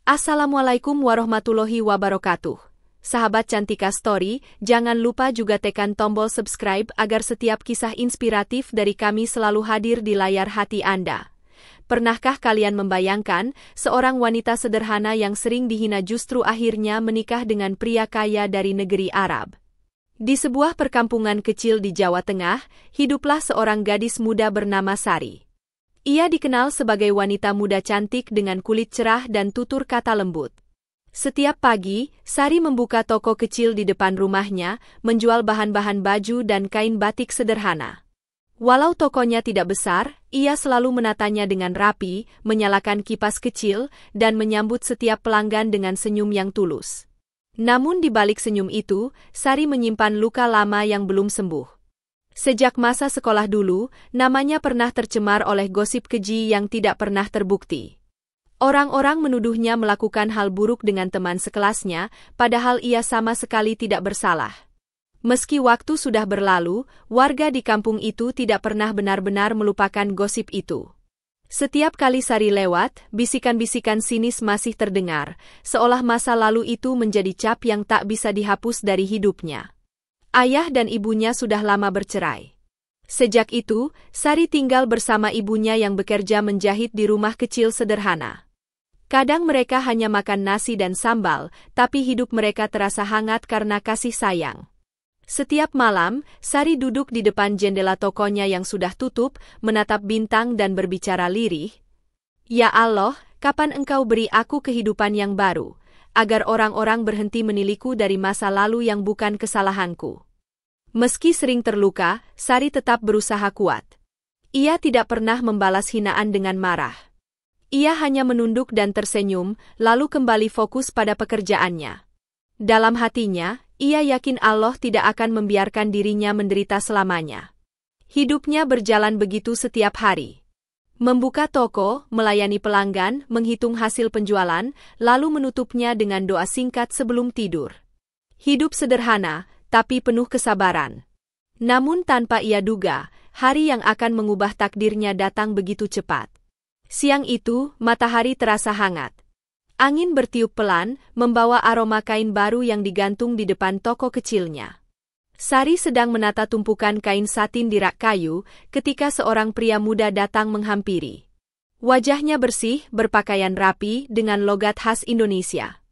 Assalamualaikum warahmatullahi wabarakatuh. Sahabat Cantika Story, jangan lupa juga tekan tombol subscribe agar setiap kisah inspiratif dari kami selalu hadir di layar hati Anda. Pernahkah kalian membayangkan seorang wanita sederhana yang sering dihina justru akhirnya menikah dengan pria kaya dari negeri Arab? Di sebuah perkampungan kecil di Jawa Tengah, hiduplah seorang gadis muda bernama Sari. Ia dikenal sebagai wanita muda cantik dengan kulit cerah dan tutur kata lembut. Setiap pagi, Sari membuka toko kecil di depan rumahnya, menjual bahan-bahan baju dan kain batik sederhana. Walau tokonya tidak besar, ia selalu menatanya dengan rapi, menyalakan kipas kecil, dan menyambut setiap pelanggan dengan senyum yang tulus. Namun di balik senyum itu, Sari menyimpan luka lama yang belum sembuh. Sejak masa sekolah dulu, namanya pernah tercemar oleh gosip keji yang tidak pernah terbukti. Orang-orang menuduhnya melakukan hal buruk dengan teman sekelasnya, padahal ia sama sekali tidak bersalah. Meski waktu sudah berlalu, warga di kampung itu tidak pernah benar-benar melupakan gosip itu. Setiap kali Sari lewat, bisikan-bisikan sinis masih terdengar, seolah masa lalu itu menjadi cap yang tak bisa dihapus dari hidupnya. Ayah dan ibunya sudah lama bercerai. Sejak itu, Sari tinggal bersama ibunya yang bekerja menjahit di rumah kecil sederhana. Kadang mereka hanya makan nasi dan sambal, tapi hidup mereka terasa hangat karena kasih sayang. Setiap malam, Sari duduk di depan jendela tokonya yang sudah tutup, menatap bintang dan berbicara lirih. "Ya Allah, kapan Engkau beri aku kehidupan yang baru, agar orang-orang berhenti menilaiku dari masa lalu yang bukan kesalahanku." Meski sering terluka, Sari tetap berusaha kuat. Ia tidak pernah membalas hinaan dengan marah. Ia hanya menunduk dan tersenyum, lalu kembali fokus pada pekerjaannya. Dalam hatinya, ia yakin Allah tidak akan membiarkan dirinya menderita selamanya. Hidupnya berjalan begitu setiap hari. Membuka toko, melayani pelanggan, menghitung hasil penjualan, lalu menutupnya dengan doa singkat sebelum tidur. Hidup sederhana, tapi penuh kesabaran. Namun tanpa ia duga, hari yang akan mengubah takdirnya datang begitu cepat. Siang itu, matahari terasa hangat. Angin bertiup pelan, membawa aroma kain baru yang digantung di depan toko kecilnya. Sari sedang menata tumpukan kain satin di rak kayu, ketika seorang pria muda datang menghampiri. Wajahnya bersih, berpakaian rapi, dengan logat khas Indonesia.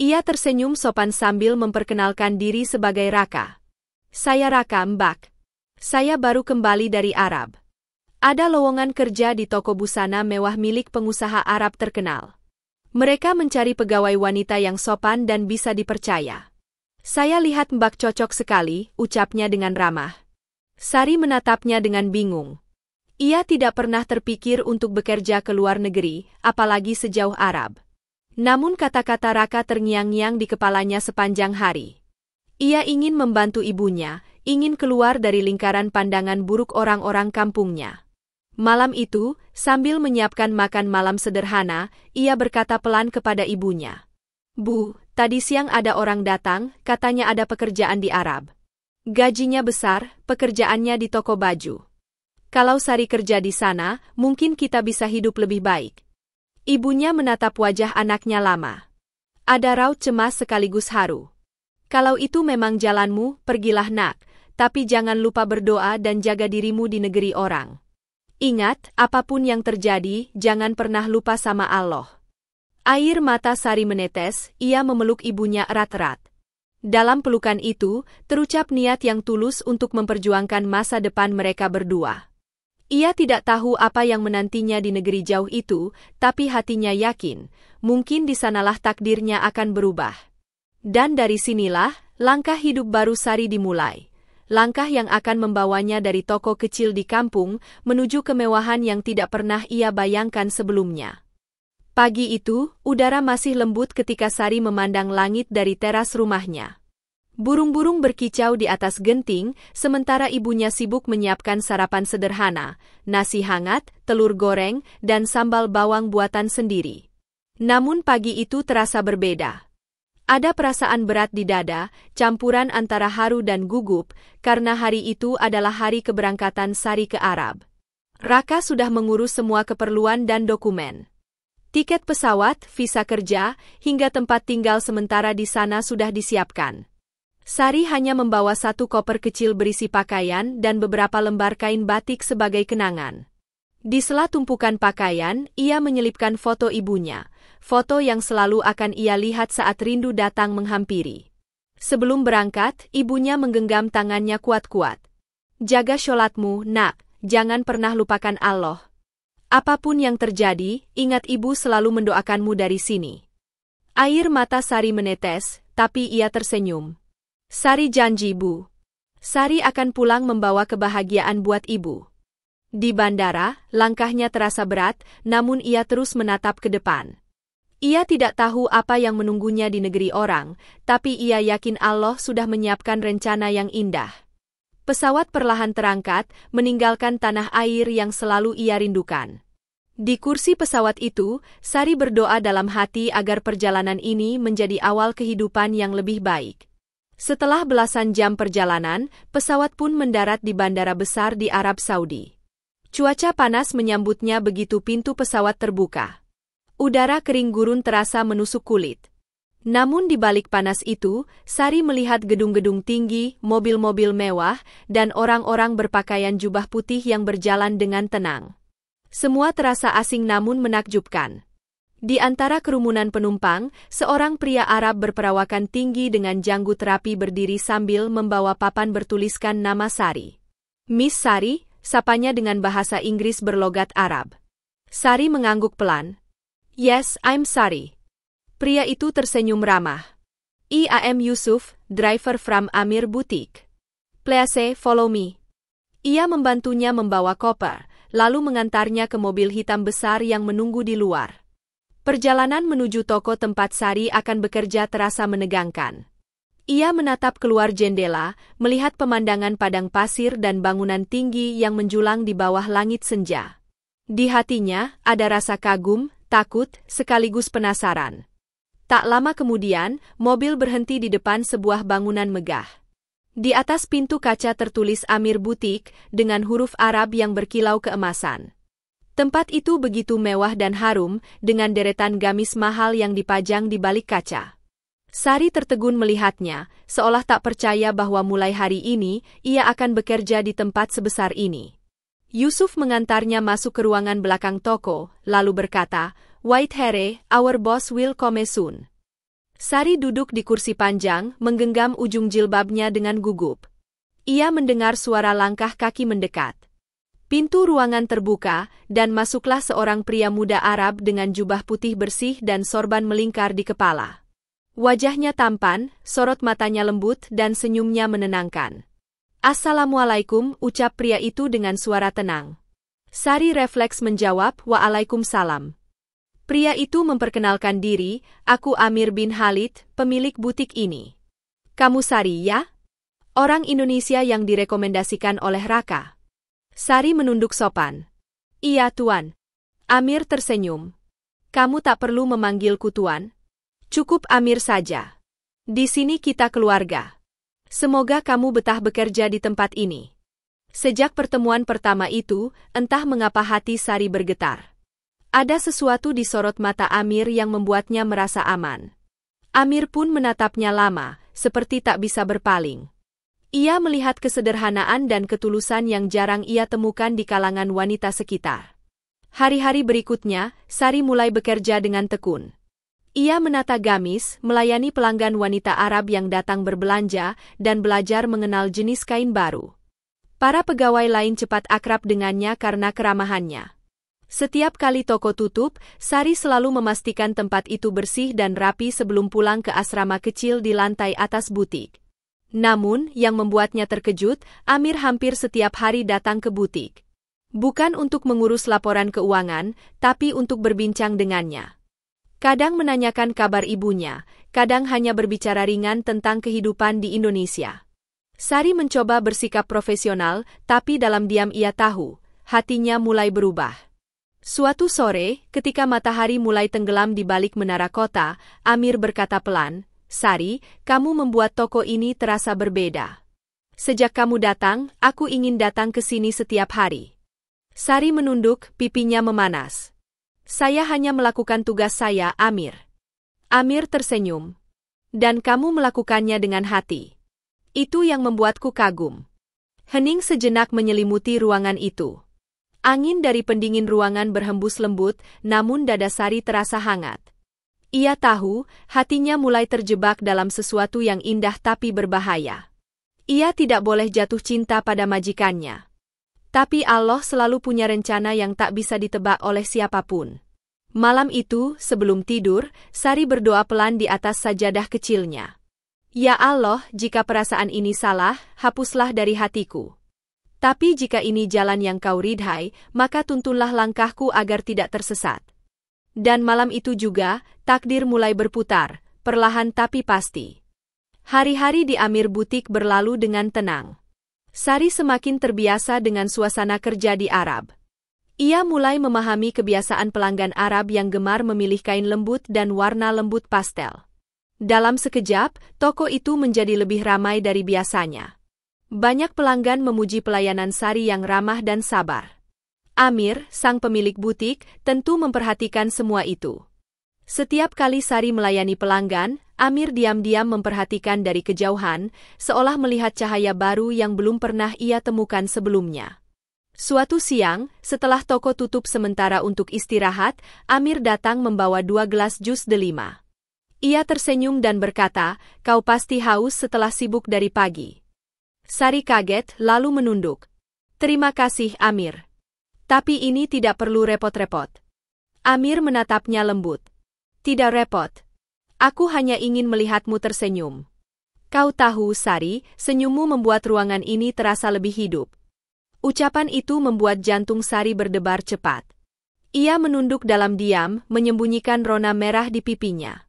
Ia tersenyum sopan sambil memperkenalkan diri sebagai Raka. "Saya Raka, Mbak. Saya baru kembali dari Arab. Ada lowongan kerja di toko busana mewah milik pengusaha Arab terkenal. Mereka mencari pegawai wanita yang sopan dan bisa dipercaya." "Saya lihat Mbak cocok sekali," ucapnya dengan ramah. Sari menatapnya dengan bingung. Ia tidak pernah terpikir untuk bekerja ke luar negeri, apalagi sejauh Arab. Namun kata-kata Raka terngiang-ngiang di kepalanya sepanjang hari. Ia ingin membantu ibunya, ingin keluar dari lingkaran pandangan buruk orang-orang kampungnya. Malam itu, sambil menyiapkan makan malam sederhana, ia berkata pelan kepada ibunya. "Bu, tadi siang ada orang datang, katanya ada pekerjaan di Arab. Gajinya besar, pekerjaannya di toko baju. Kalau Sari kerja di sana, mungkin kita bisa hidup lebih baik." Ibunya menatap wajah anaknya lama. Ada raut cemas sekaligus haru. "Kalau itu memang jalanmu, pergilah nak, tapi jangan lupa berdoa dan jaga dirimu di negeri orang. Ingat, apapun yang terjadi, jangan pernah lupa sama Allah." Air mata Sari menetes, ia memeluk ibunya erat-erat. Dalam pelukan itu, terucap niat yang tulus untuk memperjuangkan masa depan mereka berdua. Ia tidak tahu apa yang menantinya di negeri jauh itu, tapi hatinya yakin, mungkin di sanalah takdirnya akan berubah. Dan dari sinilah, langkah hidup baru Sari dimulai. Langkah yang akan membawanya dari toko kecil di kampung, menuju kemewahan yang tidak pernah ia bayangkan sebelumnya. Pagi itu, udara masih lembut ketika Sari memandang langit dari teras rumahnya. Burung-burung berkicau di atas genting, sementara ibunya sibuk menyiapkan sarapan sederhana, nasi hangat, telur goreng, dan sambal bawang buatan sendiri. Namun pagi itu terasa berbeda. Ada perasaan berat di dada, campuran antara haru dan gugup, karena hari itu adalah hari keberangkatan Sari ke Arab. Raka sudah mengurus semua keperluan dan dokumen. Tiket pesawat, visa kerja, hingga tempat tinggal sementara di sana sudah disiapkan. Sari hanya membawa satu koper kecil berisi pakaian dan beberapa lembar kain batik sebagai kenangan. Di sela tumpukan pakaian, ia menyelipkan foto ibunya, foto yang selalu akan ia lihat saat rindu datang menghampiri. Sebelum berangkat, ibunya menggenggam tangannya kuat-kuat. Jaga sholatmu, nak, jangan pernah lupakan Allah. Apapun yang terjadi, ingat ibu selalu mendoakanmu dari sini. Air mata Sari menetes, tapi ia tersenyum. Sari janji, Bu. Sari akan pulang membawa kebahagiaan buat ibu. Di bandara, langkahnya terasa berat, namun ia terus menatap ke depan. Ia tidak tahu apa yang menunggunya di negeri orang, tapi ia yakin Allah sudah menyiapkan rencana yang indah. Pesawat perlahan terangkat, meninggalkan tanah air yang selalu ia rindukan. Di kursi pesawat itu, Sari berdoa dalam hati agar perjalanan ini menjadi awal kehidupan yang lebih baik. Setelah belasan jam perjalanan, pesawat pun mendarat di bandara besar di Arab Saudi. Cuaca panas menyambutnya begitu pintu pesawat terbuka. Udara kering gurun terasa menusuk kulit. Namun di balik panas itu, Sari melihat gedung-gedung tinggi, mobil-mobil mewah, dan orang-orang berpakaian jubah putih yang berjalan dengan tenang. Semua terasa asing namun menakjubkan. Di antara kerumunan penumpang, seorang pria Arab berperawakan tinggi dengan janggut rapi berdiri sambil membawa papan bertuliskan nama Sari. Miss Sari, sapanya dengan bahasa Inggris berlogat Arab. Sari mengangguk pelan. Yes, I'm Sari. Pria itu tersenyum ramah. I am Yusuf, driver from Amir Boutique. Please follow me. Ia membantunya membawa koper, lalu mengantarnya ke mobil hitam besar yang menunggu di luar. Perjalanan menuju toko tempat Sari akan bekerja terasa menegangkan. Ia menatap keluar jendela, melihat pemandangan padang pasir dan bangunan tinggi yang menjulang di bawah langit senja. Di hatinya, ada rasa kagum, takut, sekaligus penasaran. Tak lama kemudian, mobil berhenti di depan sebuah bangunan megah. Di atas pintu kaca tertulis Amir Boutique dengan huruf Arab yang berkilau keemasan. Tempat itu begitu mewah dan harum, dengan deretan gamis mahal yang dipajang di balik kaca. Sari tertegun melihatnya, seolah tak percaya bahwa mulai hari ini, ia akan bekerja di tempat sebesar ini. Yusuf mengantarnya masuk ke ruangan belakang toko, lalu berkata, Wait here, our boss will come soon. Sari duduk di kursi panjang, menggenggam ujung jilbabnya dengan gugup. Ia mendengar suara langkah kaki mendekat. Pintu ruangan terbuka, dan masuklah seorang pria muda Arab dengan jubah putih bersih dan sorban melingkar di kepala. Wajahnya tampan, sorot matanya lembut dan senyumnya menenangkan. Assalamualaikum, ucap pria itu dengan suara tenang. Sari refleks menjawab, Waalaikumsalam. Pria itu memperkenalkan diri, aku Amir bin Khalid, pemilik butik ini. Kamu Sari, ya? Orang Indonesia yang direkomendasikan oleh Raka. Sari menunduk sopan. Iya, Tuan. Amir tersenyum. Kamu tak perlu memanggilku Tuan. Cukup Amir saja. Di sini kita keluarga. Semoga kamu betah bekerja di tempat ini. Sejak pertemuan pertama itu, entah mengapa hati Sari bergetar. Ada sesuatu di sorot mata Amir yang membuatnya merasa aman. Amir pun menatapnya lama, seperti tak bisa berpaling. Ia melihat kesederhanaan dan ketulusan yang jarang ia temukan di kalangan wanita sekitar. Hari-hari berikutnya, Sari mulai bekerja dengan tekun. Ia menata gamis, melayani pelanggan wanita Arab yang datang berbelanja, dan belajar mengenal jenis kain baru. Para pegawai lain cepat akrab dengannya karena keramahannya. Setiap kali toko tutup, Sari selalu memastikan tempat itu bersih dan rapi sebelum pulang ke asrama kecil di lantai atas butik. Namun, yang membuatnya terkejut, Amir hampir setiap hari datang ke butik. Bukan untuk mengurus laporan keuangan, tapi untuk berbincang dengannya. Kadang menanyakan kabar ibunya, kadang hanya berbicara ringan tentang kehidupan di Indonesia. Sari mencoba bersikap profesional, tapi dalam diam ia tahu, hatinya mulai berubah. Suatu sore, ketika matahari mulai tenggelam di balik menara kota, Amir berkata pelan, Sari, kamu membuat toko ini terasa berbeda. Sejak kamu datang, aku ingin datang ke sini setiap hari. Sari menunduk, pipinya memanas. Saya hanya melakukan tugas saya, Amir. Amir tersenyum. Dan kamu melakukannya dengan hati. Itu yang membuatku kagum. Hening sejenak menyelimuti ruangan itu. Angin dari pendingin ruangan berhembus lembut, namun dada Sari terasa hangat. Ia tahu, hatinya mulai terjebak dalam sesuatu yang indah tapi berbahaya. Ia tidak boleh jatuh cinta pada majikannya. Tapi Allah selalu punya rencana yang tak bisa ditebak oleh siapapun. Malam itu, sebelum tidur, Sari berdoa pelan di atas sajadah kecilnya. Ya Allah, jika perasaan ini salah, hapuslah dari hatiku. Tapi jika ini jalan yang kau ridhai, maka tuntunlah langkahku agar tidak tersesat. Dan malam itu juga, takdir mulai berputar, perlahan tapi pasti. Hari-hari di Amir Butik berlalu dengan tenang. Sari semakin terbiasa dengan suasana kerja di Arab. Ia mulai memahami kebiasaan pelanggan Arab yang gemar memilih kain lembut dan warna lembut pastel. Dalam sekejap, toko itu menjadi lebih ramai dari biasanya. Banyak pelanggan memuji pelayanan Sari yang ramah dan sabar. Amir, sang pemilik butik, tentu memperhatikan semua itu. Setiap kali Sari melayani pelanggan, Amir diam-diam memperhatikan dari kejauhan, seolah melihat cahaya baru yang belum pernah ia temukan sebelumnya. Suatu siang, setelah toko tutup sementara untuk istirahat, Amir datang membawa 2 gelas jus delima. Ia tersenyum dan berkata, "Kau pasti haus setelah sibuk dari pagi." Sari kaget, lalu menunduk. "Terima kasih, Amir. Tapi ini tidak perlu repot-repot." Amir menatapnya lembut. "Tidak repot. Aku hanya ingin melihatmu tersenyum." "Kau tahu, Sari, senyummu membuat ruangan ini terasa lebih hidup." Ucapan itu membuat jantung Sari berdebar cepat. Ia menunduk dalam diam, menyembunyikan rona merah di pipinya.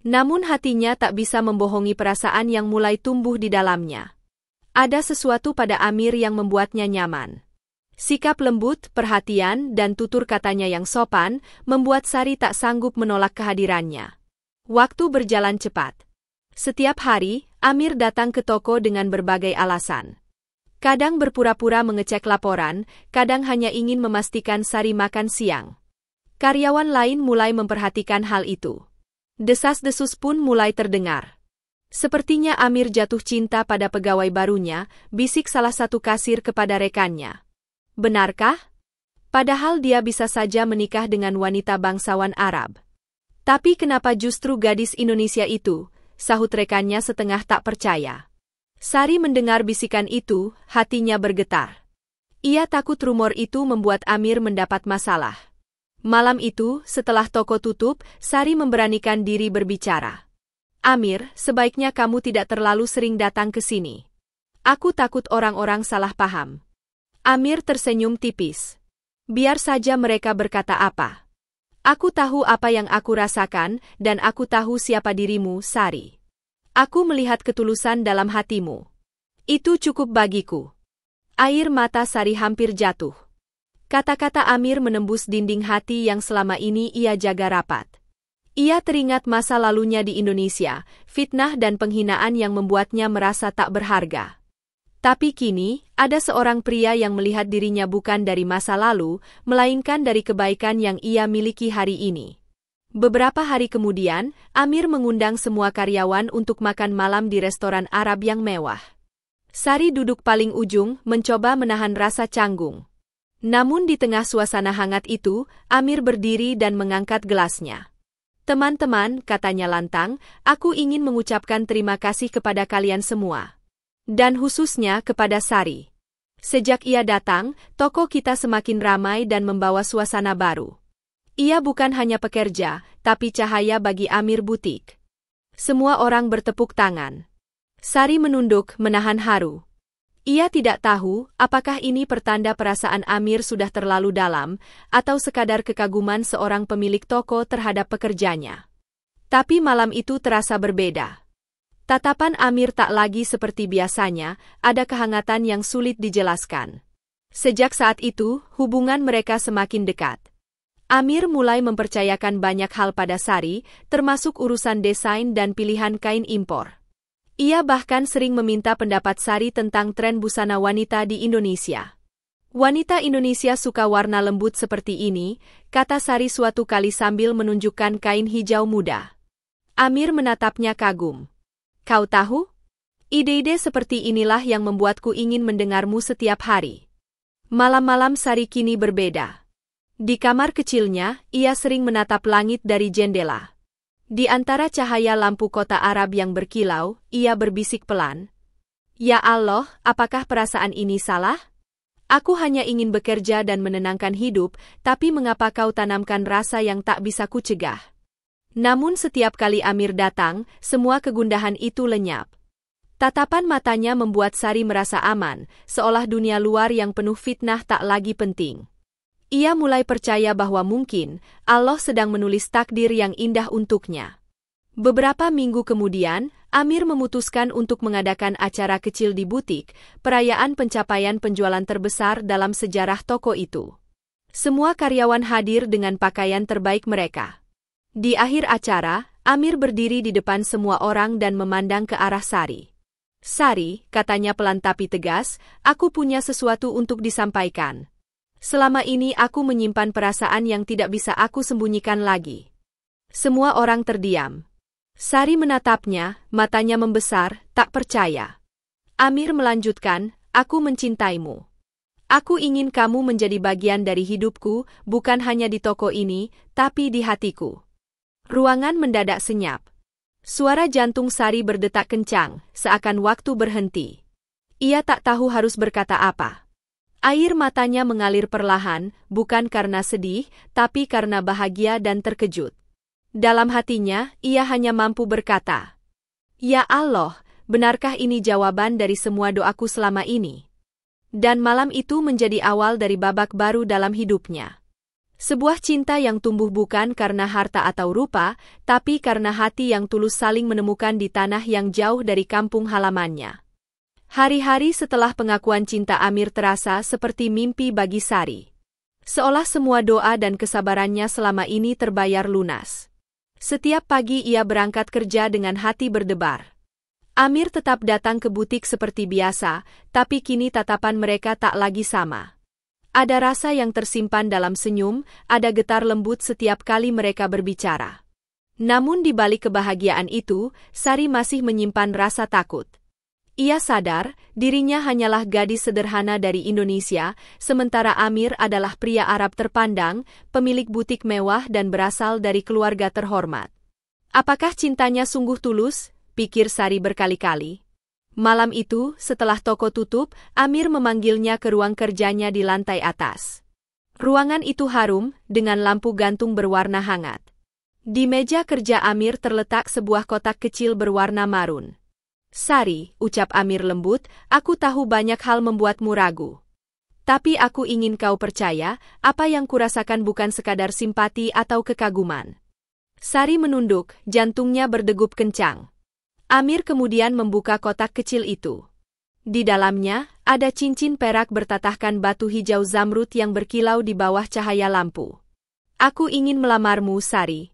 Namun hatinya tak bisa membohongi perasaan yang mulai tumbuh di dalamnya. Ada sesuatu pada Amir yang membuatnya nyaman. Sikap lembut, perhatian, dan tutur katanya yang sopan, membuat Sari tak sanggup menolak kehadirannya. Waktu berjalan cepat. Setiap hari, Amir datang ke toko dengan berbagai alasan. Kadang berpura-pura mengecek laporan, kadang hanya ingin memastikan Sari makan siang. Karyawan lain mulai memperhatikan hal itu. Desas-desus pun mulai terdengar. Sepertinya Amir jatuh cinta pada pegawai barunya, bisik salah satu kasir kepada rekannya. Benarkah? Padahal dia bisa saja menikah dengan wanita bangsawan Arab. Tapi kenapa justru gadis Indonesia itu? Sahut rekannya setengah tak percaya. Sari mendengar bisikan itu, hatinya bergetar. Ia takut rumor itu membuat Amir mendapat masalah. Malam itu, setelah toko tutup, Sari memberanikan diri berbicara. "Amir, sebaiknya kamu tidak terlalu sering datang ke sini. Aku takut orang-orang salah paham." Amir tersenyum tipis. "Biar saja mereka berkata apa. Aku tahu apa yang aku rasakan, dan aku tahu siapa dirimu, Sari. Aku melihat ketulusan dalam hatimu. Itu cukup bagiku." Air mata Sari hampir jatuh. Kata-kata Amir menembus dinding hati yang selama ini ia jaga rapat. Ia teringat masa lalunya di Indonesia, fitnah dan penghinaan yang membuatnya merasa tak berharga. Tapi kini, ada seorang pria yang melihat dirinya bukan dari masa lalu, melainkan dari kebaikan yang ia miliki hari ini. Beberapa hari kemudian, Amir mengundang semua karyawan untuk makan malam di restoran Arab yang mewah. Sari duduk paling ujung, mencoba menahan rasa canggung. Namun di tengah suasana hangat itu, Amir berdiri dan mengangkat gelasnya. "Teman-teman," katanya lantang, "aku ingin mengucapkan terima kasih kepada kalian semua. Dan khususnya kepada Sari. Sejak ia datang, toko kita semakin ramai dan membawa suasana baru. Ia bukan hanya pekerja, tapi cahaya bagi Amir Butik." Semua orang bertepuk tangan. Sari menunduk, menahan haru. Ia tidak tahu, apakah ini pertanda perasaan Amir sudah terlalu dalam, atau sekadar kekaguman seorang pemilik toko terhadap pekerjanya. Tapi malam itu terasa berbeda. Tatapan Amir tak lagi seperti biasanya, ada kehangatan yang sulit dijelaskan. Sejak saat itu, hubungan mereka semakin dekat. Amir mulai mempercayakan banyak hal pada Sari, termasuk urusan desain dan pilihan kain impor. Ia bahkan sering meminta pendapat Sari tentang tren busana wanita di Indonesia. Wanita Indonesia suka warna lembut seperti ini, kata Sari suatu kali sambil menunjukkan kain hijau muda. Amir menatapnya kagum. Kau tahu? Ide-ide seperti inilah yang membuatku ingin mendengarmu setiap hari. Malam-malam Sari kini berbeda. Di kamar kecilnya, ia sering menatap langit dari jendela. Di antara cahaya lampu kota Arab yang berkilau, ia berbisik pelan. Ya Allah, apakah perasaan ini salah? Aku hanya ingin bekerja dan menenangkan hidup, tapi mengapa kau tanamkan rasa yang tak bisa kucegah? Namun setiap kali Amir datang, semua kegundahan itu lenyap. Tatapan matanya membuat Sari merasa aman, seolah dunia luar yang penuh fitnah tak lagi penting. Ia mulai percaya bahwa mungkin Allah sedang menulis takdir yang indah untuknya. Beberapa minggu kemudian, Amir memutuskan untuk mengadakan acara kecil di butik, perayaan pencapaian penjualan terbesar dalam sejarah toko itu. Semua karyawan hadir dengan pakaian terbaik mereka. Di akhir acara, Amir berdiri di depan semua orang dan memandang ke arah Sari. Sari, katanya pelan tapi tegas, aku punya sesuatu untuk disampaikan. Selama ini aku menyimpan perasaan yang tidak bisa aku sembunyikan lagi. Semua orang terdiam. Sari menatapnya, matanya membesar, tak percaya. Amir melanjutkan, aku mencintaimu. Aku ingin kamu menjadi bagian dari hidupku, bukan hanya di toko ini, tapi di hatiku. Ruangan mendadak senyap. Suara jantung Sari berdetak kencang, seakan waktu berhenti. Ia tak tahu harus berkata apa. Air matanya mengalir perlahan, bukan karena sedih, tapi karena bahagia dan terkejut. Dalam hatinya, ia hanya mampu berkata, "Ya Allah, benarkah ini jawaban dari semua doaku selama ini?" Dan malam itu menjadi awal dari babak baru dalam hidupnya. Sebuah cinta yang tumbuh bukan karena harta atau rupa, tapi karena hati yang tulus saling menemukan di tanah yang jauh dari kampung halamannya. Hari-hari setelah pengakuan cinta Amir terasa seperti mimpi bagi Sari. Seolah semua doa dan kesabarannya selama ini terbayar lunas. Setiap pagi ia berangkat kerja dengan hati berdebar. Amir tetap datang ke butik seperti biasa, tapi kini tatapan mereka tak lagi sama. Ada rasa yang tersimpan dalam senyum, ada getar lembut setiap kali mereka berbicara. Namun di balik kebahagiaan itu, Sari masih menyimpan rasa takut. Ia sadar, dirinya hanyalah gadis sederhana dari Indonesia, sementara Amir adalah pria Arab terpandang, pemilik butik mewah dan berasal dari keluarga terhormat. Apakah cintanya sungguh tulus? Pikir Sari berkali-kali. Malam itu, setelah toko tutup, Amir memanggilnya ke ruang kerjanya di lantai atas. Ruangan itu harum, dengan lampu gantung berwarna hangat. Di meja kerja Amir terletak sebuah kotak kecil berwarna marun. Sari, ucap Amir lembut, aku tahu banyak hal membuatmu ragu. Tapi aku ingin kau percaya, apa yang kurasakan bukan sekadar simpati atau kekaguman. Sari menunduk, jantungnya berdegup kencang. Amir kemudian membuka kotak kecil itu. Di dalamnya, ada cincin perak bertatahkan batu hijau zamrud yang berkilau di bawah cahaya lampu. Aku ingin melamarmu, Sari.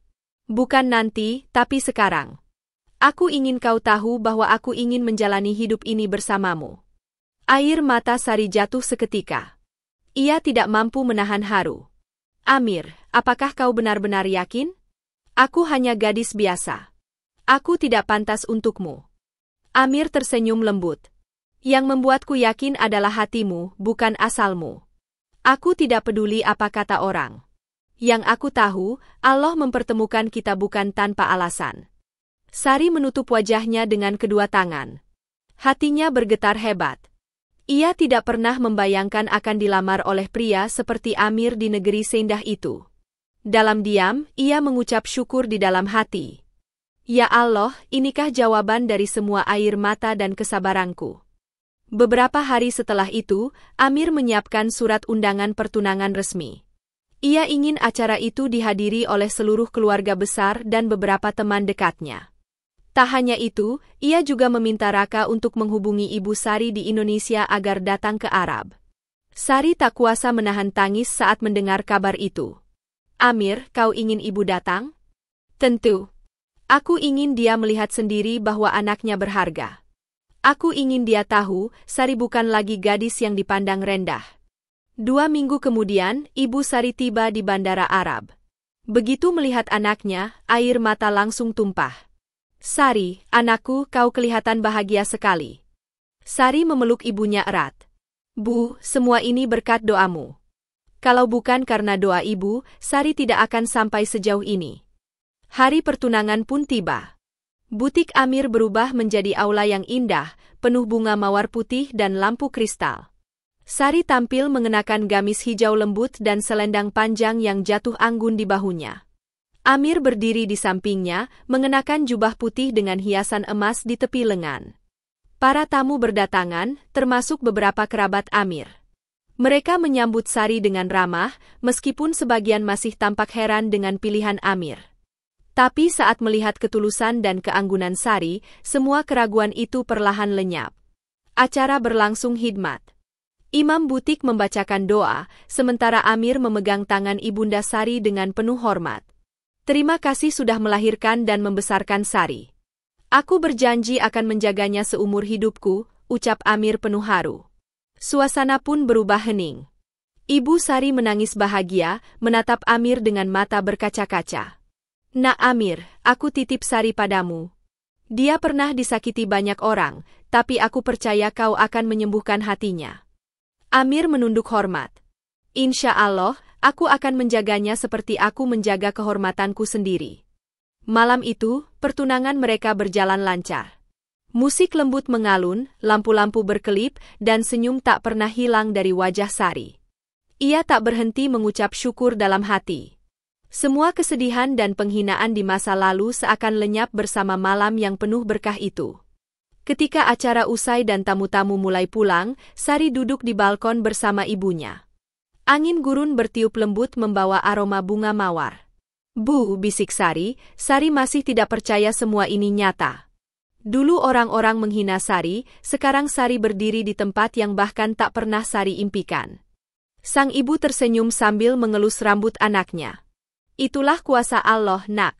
Bukan nanti, tapi sekarang. Aku ingin kau tahu bahwa aku ingin menjalani hidup ini bersamamu. Air mata Sari jatuh seketika. Ia tidak mampu menahan haru. Amir, apakah kau benar-benar yakin? Aku hanya gadis biasa. Aku tidak pantas untukmu. Amir tersenyum lembut. Yang membuatku yakin adalah hatimu, bukan asalmu. Aku tidak peduli apa kata orang. Yang aku tahu, Allah mempertemukan kita bukan tanpa alasan. Sari menutup wajahnya dengan kedua tangan. Hatinya bergetar hebat. Ia tidak pernah membayangkan akan dilamar oleh pria seperti Amir di negeri seindah itu. Dalam diam, ia mengucap syukur di dalam hati. Ya Allah, inikah jawaban dari semua air mata dan kesabaranku. Beberapa hari setelah itu, Amir menyiapkan surat undangan pertunangan resmi. Ia ingin acara itu dihadiri oleh seluruh keluarga besar dan beberapa teman dekatnya. Tak hanya itu, ia juga meminta Raka untuk menghubungi Ibu Sari di Indonesia agar datang ke Arab. Sari tak kuasa menahan tangis saat mendengar kabar itu. Amir, kau ingin ibu datang? Tentu. Aku ingin dia melihat sendiri bahwa anaknya berharga. Aku ingin dia tahu, Sari bukan lagi gadis yang dipandang rendah. 2 minggu kemudian, Ibu Sari tiba di Bandara Arab. Begitu melihat anaknya, air mata langsung tumpah. "Sari, anakku, kau kelihatan bahagia sekali." Sari memeluk ibunya erat. "Bu, semua ini berkat doamu. Kalau bukan karena doa ibu, Sari tidak akan sampai sejauh ini." Hari pertunangan pun tiba. Butik Amir berubah menjadi aula yang indah, penuh bunga mawar putih dan lampu kristal. Sari tampil mengenakan gamis hijau lembut dan selendang panjang yang jatuh anggun di bahunya. Amir berdiri di sampingnya, mengenakan jubah putih dengan hiasan emas di tepi lengan. Para tamu berdatangan, termasuk beberapa kerabat Amir. Mereka menyambut Sari dengan ramah, meskipun sebagian masih tampak heran dengan pilihan Amir. Tapi saat melihat ketulusan dan keanggunan Sari, semua keraguan itu perlahan lenyap. Acara berlangsung hikmat. Imam butik membacakan doa, sementara Amir memegang tangan Ibunda Sari dengan penuh hormat. "Terima kasih sudah melahirkan dan membesarkan Sari. Aku berjanji akan menjaganya seumur hidupku," ucap Amir penuh haru. Suasana pun berubah hening. Ibu Sari menangis bahagia, menatap Amir dengan mata berkaca-kaca. "Nak Amir, aku titip Sari padamu. Dia pernah disakiti banyak orang, tapi aku percaya kau akan menyembuhkan hatinya." Amir menunduk hormat. "Insya Allah, aku akan menjaganya seperti aku menjaga kehormatanku sendiri." Malam itu, pertunangan mereka berjalan lancar. Musik lembut mengalun, lampu-lampu berkelip, dan senyum tak pernah hilang dari wajah Sari. Ia tak berhenti mengucap syukur dalam hati. Semua kesedihan dan penghinaan di masa lalu seakan lenyap bersama malam yang penuh berkah itu. Ketika acara usai dan tamu-tamu mulai pulang, Sari duduk di balkon bersama ibunya. Angin gurun bertiup lembut membawa aroma bunga mawar. "Bu," bisik Sari, "Sari masih tidak percaya semua ini nyata. Dulu orang-orang menghina Sari, sekarang Sari berdiri di tempat yang bahkan tak pernah Sari impikan." Sang ibu tersenyum sambil mengelus rambut anaknya. "Itulah kuasa Allah, nak.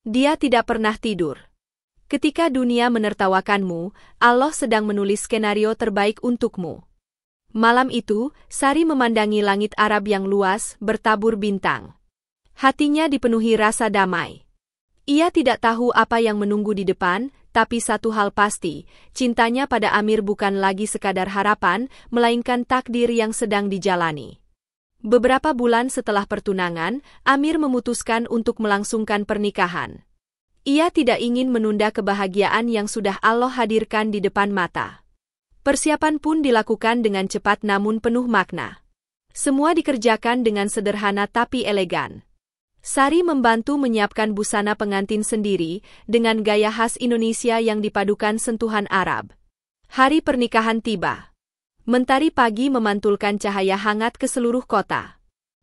Dia tidak pernah tidur. Ketika dunia menertawakanmu, Allah sedang menulis skenario terbaik untukmu." Malam itu, Sari memandangi langit Arab yang luas, bertabur bintang. Hatinya dipenuhi rasa damai. Ia tidak tahu apa yang menunggu di depan, tapi satu hal pasti, cintanya pada Amir bukan lagi sekadar harapan, melainkan takdir yang sedang dijalani. Beberapa bulan setelah pertunangan, Amir memutuskan untuk melangsungkan pernikahan. Ia tidak ingin menunda kebahagiaan yang sudah Allah hadirkan di depan mata. Persiapan pun dilakukan dengan cepat namun penuh makna. Semua dikerjakan dengan sederhana tapi elegan. Sari membantu menyiapkan busana pengantin sendiri, dengan gaya khas Indonesia yang dipadukan sentuhan Arab. Hari pernikahan tiba. Mentari pagi memantulkan cahaya hangat ke seluruh kota.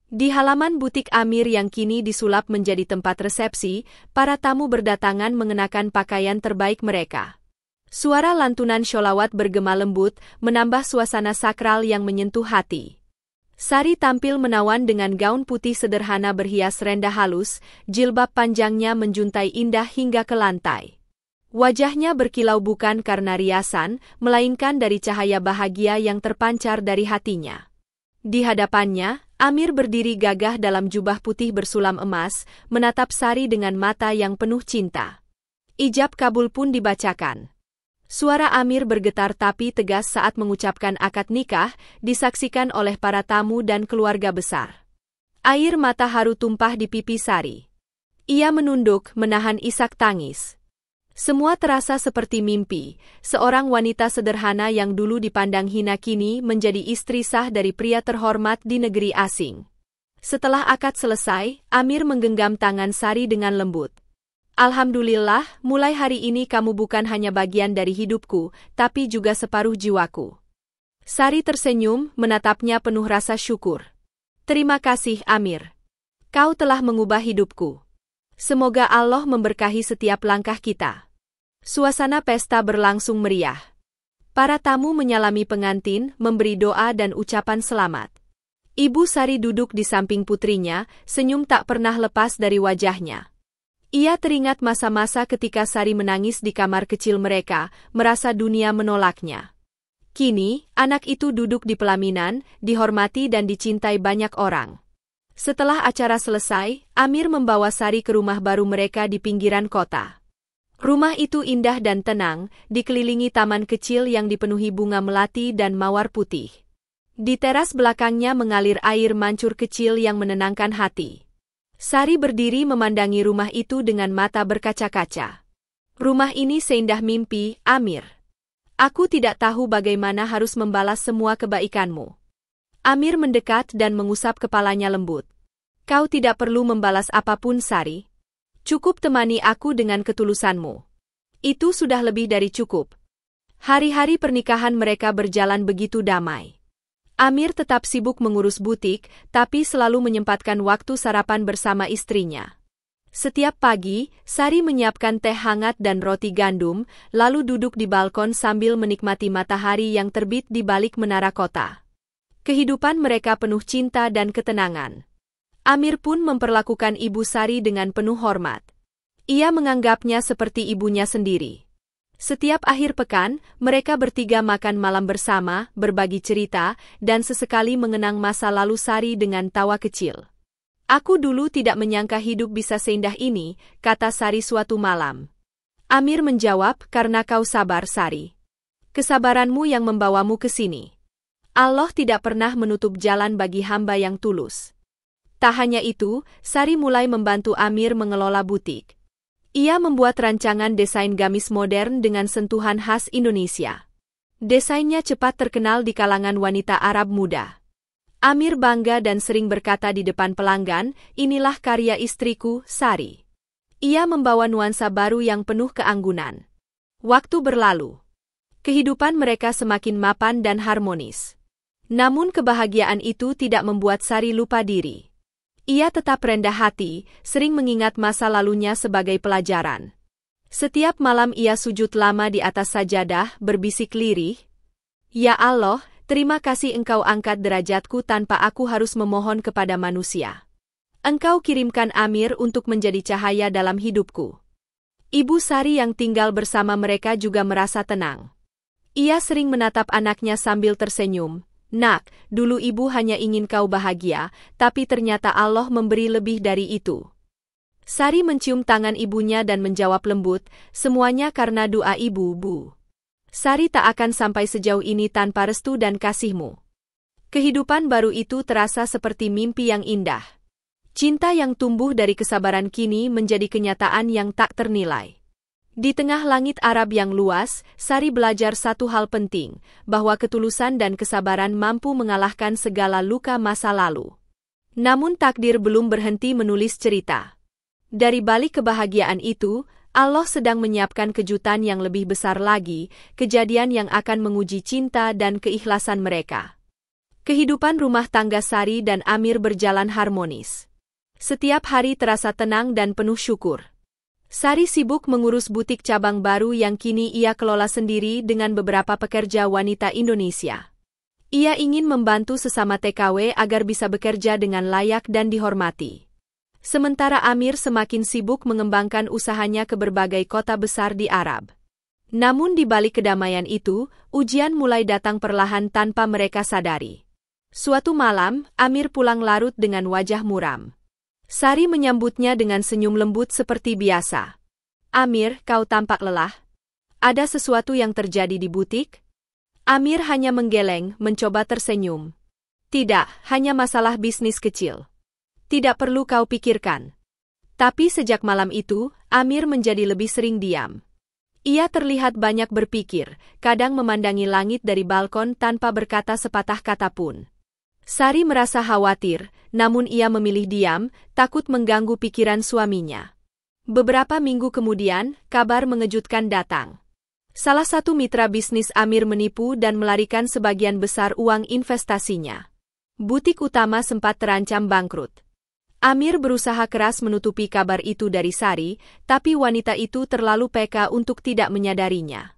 Di halaman butik Amir yang kini disulap menjadi tempat resepsi, para tamu berdatangan mengenakan pakaian terbaik mereka. Suara lantunan sholawat bergema lembut, menambah suasana sakral yang menyentuh hati. Sari tampil menawan dengan gaun putih sederhana berhias rendah halus, jilbab panjangnya menjuntai indah hingga ke lantai. Wajahnya berkilau bukan karena riasan, melainkan dari cahaya bahagia yang terpancar dari hatinya. Di hadapannya, Amir berdiri gagah dalam jubah putih bersulam emas, menatap Sari dengan mata yang penuh cinta. Ijab kabul pun dibacakan. Suara Amir bergetar tapi tegas saat mengucapkan akad nikah, disaksikan oleh para tamu dan keluarga besar. Air mata haru tumpah di pipi Sari. Ia menunduk, menahan isak tangis. Semua terasa seperti mimpi, seorang wanita sederhana yang dulu dipandang hina kini menjadi istri sah dari pria terhormat di negeri asing. Setelah akad selesai, Amir menggenggam tangan Sari dengan lembut. "Alhamdulillah, mulai hari ini kamu bukan hanya bagian dari hidupku, tapi juga separuh jiwaku." Sari tersenyum, menatapnya penuh rasa syukur. "Terima kasih, Amir. Kau telah mengubah hidupku. Semoga Allah memberkahi setiap langkah kita." Suasana pesta berlangsung meriah. Para tamu menyalami pengantin, memberi doa dan ucapan selamat. Ibu Sari duduk di samping putrinya, senyum tak pernah lepas dari wajahnya. Ia teringat masa-masa ketika Sari menangis di kamar kecil mereka, merasa dunia menolaknya. Kini, anak itu duduk di pelaminan, dihormati dan dicintai banyak orang. Setelah acara selesai, Amir membawa Sari ke rumah baru mereka di pinggiran kota. Rumah itu indah dan tenang, dikelilingi taman kecil yang dipenuhi bunga melati dan mawar putih. Di teras belakangnya mengalir air mancur kecil yang menenangkan hati. Sari berdiri memandangi rumah itu dengan mata berkaca-kaca. Rumah ini seindah mimpi, Amir. Aku tidak tahu bagaimana harus membalas semua kebaikanmu. Amir mendekat dan mengusap kepalanya lembut. Kau tidak perlu membalas apapun, Sari. Cukup temani aku dengan ketulusanmu. Itu sudah lebih dari cukup. Hari-hari pernikahan mereka berjalan begitu damai. Amir tetap sibuk mengurus butik, tapi selalu menyempatkan waktu sarapan bersama istrinya. Setiap pagi, Sari menyiapkan teh hangat dan roti gandum, lalu duduk di balkon sambil menikmati matahari yang terbit di balik menara kota. Kehidupan mereka penuh cinta dan ketenangan. Amir pun memperlakukan Ibu Sari dengan penuh hormat. Ia menganggapnya seperti ibunya sendiri. Setiap akhir pekan, mereka bertiga makan malam bersama, berbagi cerita, dan sesekali mengenang masa lalu Sari dengan tawa kecil. Aku dulu tidak menyangka hidup bisa seindah ini, kata Sari suatu malam. Amir menjawab, karena kau sabar, Sari. Kesabaranmu yang membawamu ke sini. Allah tidak pernah menutup jalan bagi hamba yang tulus. Tak hanya itu, Sari mulai membantu Amir mengelola butik. Ia membuat rancangan desain gamis modern dengan sentuhan khas Indonesia. Desainnya cepat terkenal di kalangan wanita Arab muda. Amir bangga dan sering berkata di depan pelanggan, inilah karya istriku, Sari. Ia membawa nuansa baru yang penuh keanggunan. Waktu berlalu. Kehidupan mereka semakin mapan dan harmonis. Namun kebahagiaan itu tidak membuat Sari lupa diri. Ia tetap rendah hati, sering mengingat masa lalunya sebagai pelajaran. Setiap malam ia sujud lama di atas sajadah, berbisik lirih, "Ya Allah, terima kasih Engkau angkat derajatku tanpa aku harus memohon kepada manusia. Engkau kirimkan Amir untuk menjadi cahaya dalam hidupku." Ibu Sari yang tinggal bersama mereka juga merasa tenang. Ia sering menatap anaknya sambil tersenyum. Nak, dulu ibu hanya ingin kau bahagia, tapi ternyata Allah memberi lebih dari itu. Sari mencium tangan ibunya dan menjawab lembut, semuanya karena doa ibu, Bu. Sari tak akan sampai sejauh ini tanpa restu dan kasihmu. Kehidupan baru itu terasa seperti mimpi yang indah. Cinta yang tumbuh dari kesabaran kini menjadi kenyataan yang tak ternilai. Di tengah langit Arab yang luas, Sari belajar satu hal penting, bahwa ketulusan dan kesabaran mampu mengalahkan segala luka masa lalu. Namun takdir belum berhenti menulis cerita. Dari balik kebahagiaan itu, Allah sedang menyiapkan kejutan yang lebih besar lagi, kejadian yang akan menguji cinta dan keikhlasan mereka. Kehidupan rumah tangga Sari dan Amir berjalan harmonis. Setiap hari terasa tenang dan penuh syukur. Sari sibuk mengurus butik cabang baru yang kini ia kelola sendiri dengan beberapa pekerja wanita Indonesia. Ia ingin membantu sesama TKW agar bisa bekerja dengan layak dan dihormati. Sementara Amir semakin sibuk mengembangkan usahanya ke berbagai kota besar di Arab. Namun di balik kedamaian itu, ujian mulai datang perlahan tanpa mereka sadari. Suatu malam, Amir pulang larut dengan wajah muram. Sari menyambutnya dengan senyum lembut seperti biasa. Amir, kau tampak lelah. Ada sesuatu yang terjadi di butik? Amir hanya menggeleng, mencoba tersenyum. Tidak, hanya masalah bisnis kecil. Tidak perlu kau pikirkan. Tapi sejak malam itu, Amir menjadi lebih sering diam. Ia terlihat banyak berpikir, kadang memandangi langit dari balkon tanpa berkata sepatah kata pun. Sari merasa khawatir, namun ia memilih diam, takut mengganggu pikiran suaminya. Beberapa minggu kemudian, kabar mengejutkan datang. Salah satu mitra bisnis Amir menipu dan melarikan sebagian besar uang investasinya. Butik utama sempat terancam bangkrut. Amir berusaha keras menutupi kabar itu dari Sari, tapi wanita itu terlalu peka untuk tidak menyadarinya.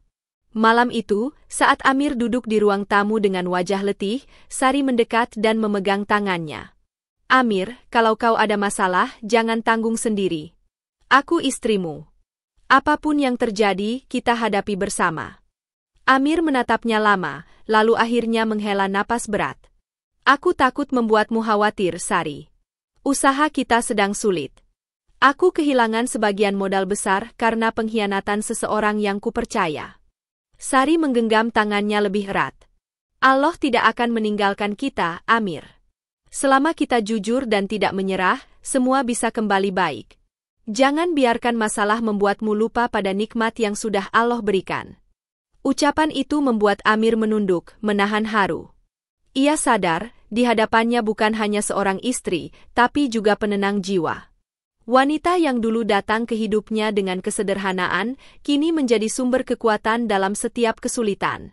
Malam itu, saat Amir duduk di ruang tamu dengan wajah letih, Sari mendekat dan memegang tangannya. Amir, kalau kau ada masalah, jangan tanggung sendiri. Aku istrimu. Apapun yang terjadi, kita hadapi bersama. Amir menatapnya lama, lalu akhirnya menghela napas berat. Aku takut membuatmu khawatir, Sari. Usaha kita sedang sulit. Aku kehilangan sebagian modal besar karena pengkhianatan seseorang yang kupercaya. Sari menggenggam tangannya lebih erat. Allah tidak akan meninggalkan kita, Amir. Selama kita jujur dan tidak menyerah, semua bisa kembali baik. Jangan biarkan masalah membuatmu lupa pada nikmat yang sudah Allah berikan. Ucapan itu membuat Amir menunduk, menahan haru. Ia sadar, di hadapannya bukan hanya seorang istri, tapi juga penenang jiwa. Wanita yang dulu datang ke hidupnya dengan kesederhanaan, kini menjadi sumber kekuatan dalam setiap kesulitan.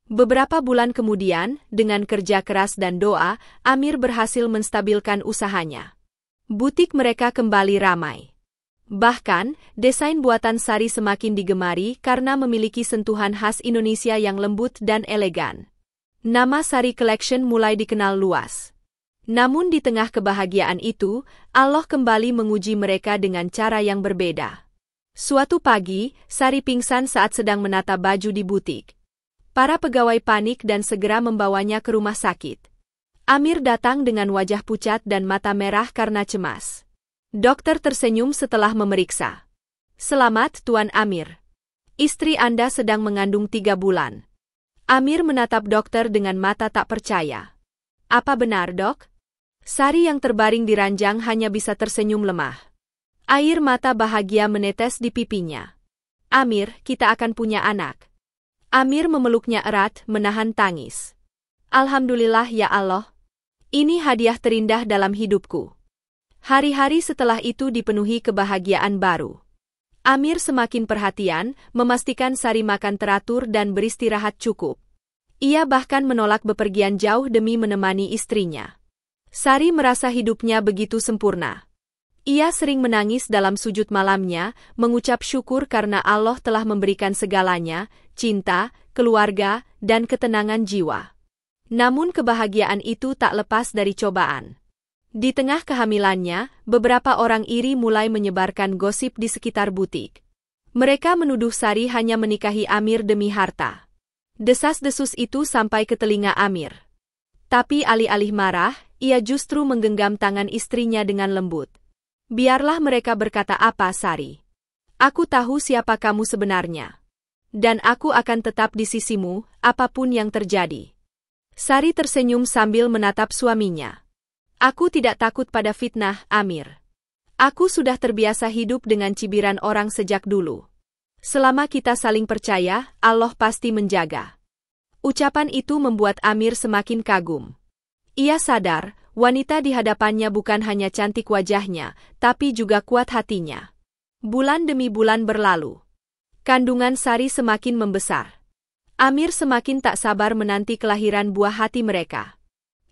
Beberapa bulan kemudian, dengan kerja keras dan doa, Amir berhasil menstabilkan usahanya. Butik mereka kembali ramai. Bahkan, desain buatan Sari semakin digemari karena memiliki sentuhan khas Indonesia yang lembut dan elegan. Nama Sari Collection mulai dikenal luas. Namun di tengah kebahagiaan itu, Allah kembali menguji mereka dengan cara yang berbeda. Suatu pagi, Sari pingsan saat sedang menata baju di butik. Para pegawai panik dan segera membawanya ke rumah sakit. Amir datang dengan wajah pucat dan mata merah karena cemas. Dokter tersenyum setelah memeriksa. Selamat, Tuan Amir. Istri Anda sedang mengandung 3 bulan. Amir menatap dokter dengan mata tak percaya. Apa benar, Dok? Sari yang terbaring di ranjang hanya bisa tersenyum lemah. Air mata bahagia menetes di pipinya. Amir, kita akan punya anak. Amir memeluknya erat, menahan tangis. Alhamdulillah ya Allah. Ini hadiah terindah dalam hidupku. Hari-hari setelah itu dipenuhi kebahagiaan baru. Amir semakin perhatian, memastikan Sari makan teratur dan beristirahat cukup. Ia bahkan menolak bepergian jauh demi menemani istrinya. Sari merasa hidupnya begitu sempurna. Ia sering menangis dalam sujud malamnya, mengucap syukur karena Allah telah memberikan segalanya, cinta, keluarga, dan ketenangan jiwa. Namun kebahagiaan itu tak lepas dari cobaan. Di tengah kehamilannya, beberapa orang iri mulai menyebarkan gosip di sekitar butik. Mereka menuduh Sari hanya menikahi Amir demi harta. Desas-desus itu sampai ke telinga Amir. Tapi alih-alih marah, ia justru menggenggam tangan istrinya dengan lembut. Biarlah mereka berkata apa, Sari. Aku tahu siapa kamu sebenarnya. Dan aku akan tetap di sisimu, apapun yang terjadi. Sari tersenyum sambil menatap suaminya. Aku tidak takut pada fitnah, Amir. Aku sudah terbiasa hidup dengan cibiran orang sejak dulu. Selama kita saling percaya, Allah pasti menjaga. Ucapan itu membuat Amir semakin kagum. Ia sadar, wanita di hadapannya bukan hanya cantik wajahnya, tapi juga kuat hatinya. Bulan demi bulan berlalu. Kandungan Sari semakin membesar. Amir semakin tak sabar menanti kelahiran buah hati mereka.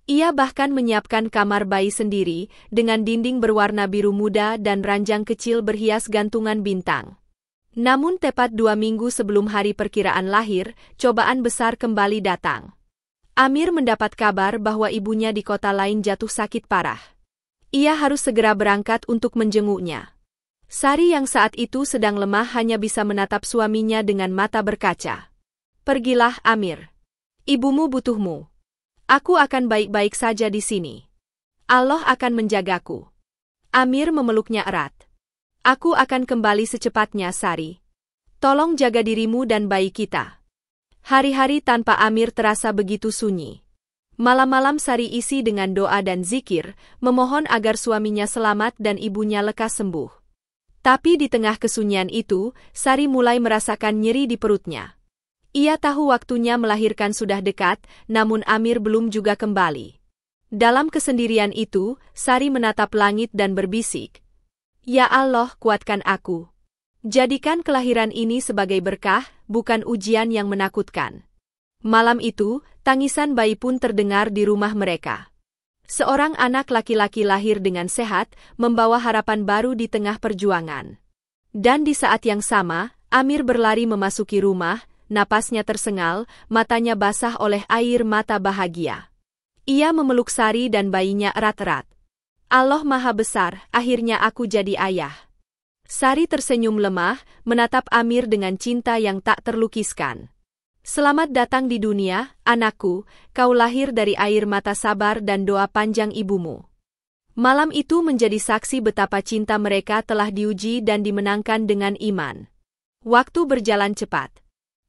Ia bahkan menyiapkan kamar bayi sendiri, dengan dinding berwarna biru muda dan ranjang kecil berhias gantungan bintang. Namun tepat 2 minggu sebelum hari perkiraan lahir, cobaan besar kembali datang. Amir mendapat kabar bahwa ibunya di kota lain jatuh sakit parah. Ia harus segera berangkat untuk menjenguknya. Sari yang saat itu sedang lemah hanya bisa menatap suaminya dengan mata berkaca. Pergilah, Amir. Ibumu butuhmu. Aku akan baik-baik saja di sini. Allah akan menjagaku. Amir memeluknya erat. Aku akan kembali secepatnya, Sari. Tolong jaga dirimu dan bayi kita. Hari-hari tanpa Amir terasa begitu sunyi. Malam-malam Sari isi dengan doa dan zikir, memohon agar suaminya selamat dan ibunya lekas sembuh. Tapi di tengah kesunyian itu, Sari mulai merasakan nyeri di perutnya. Ia tahu waktunya melahirkan sudah dekat, namun Amir belum juga kembali. Dalam kesendirian itu, Sari menatap langit dan berbisik. Ya Allah, kuatkan aku. Jadikan kelahiran ini sebagai berkah, bukan ujian yang menakutkan. Malam itu, tangisan bayi pun terdengar di rumah mereka. Seorang anak laki-laki lahir dengan sehat, membawa harapan baru di tengah perjuangan. Dan di saat yang sama, Amir berlari memasuki rumah, napasnya tersengal, matanya basah oleh air mata bahagia. Ia memeluk Sari dan bayinya erat-erat. Allah Maha Besar, akhirnya aku jadi ayah. Sari tersenyum lemah, menatap Amir dengan cinta yang tak terlukiskan. Selamat datang di dunia, anakku, kau lahir dari air mata sabar dan doa panjang ibumu. Malam itu menjadi saksi betapa cinta mereka telah diuji dan dimenangkan dengan iman. Waktu berjalan cepat.